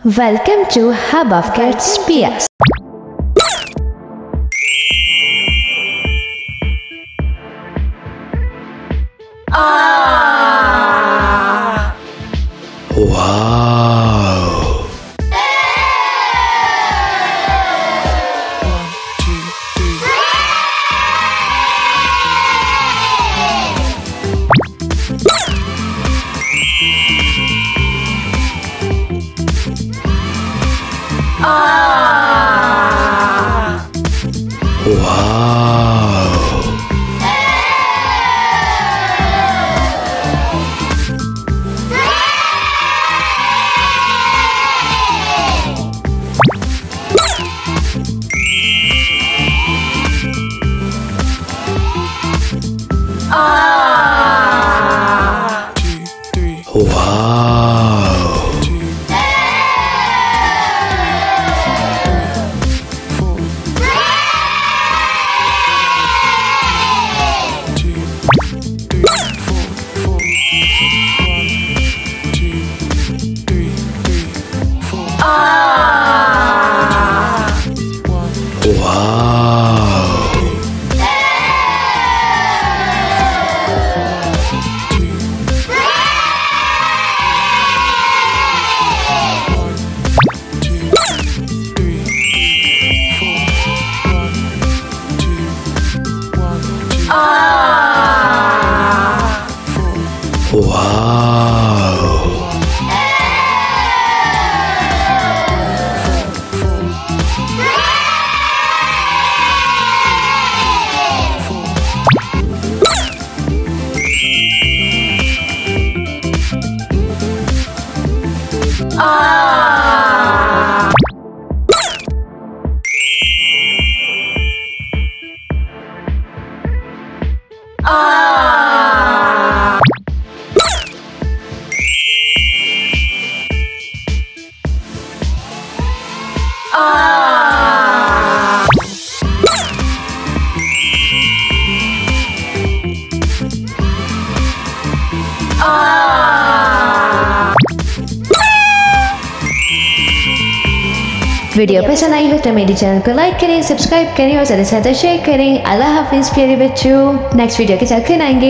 Welcome to HubofkidsPS. Wow! Video पसंद आई हो तो मेरे चैनल को लाइक करें, सब्सक्राइब करें और ज़्यादा से ज़्यादा शेयर करें। अल्लाह हाफिज़ प्यारे बच्चों। नेक्स्ट वीडियो के साथ फिर आएंगे।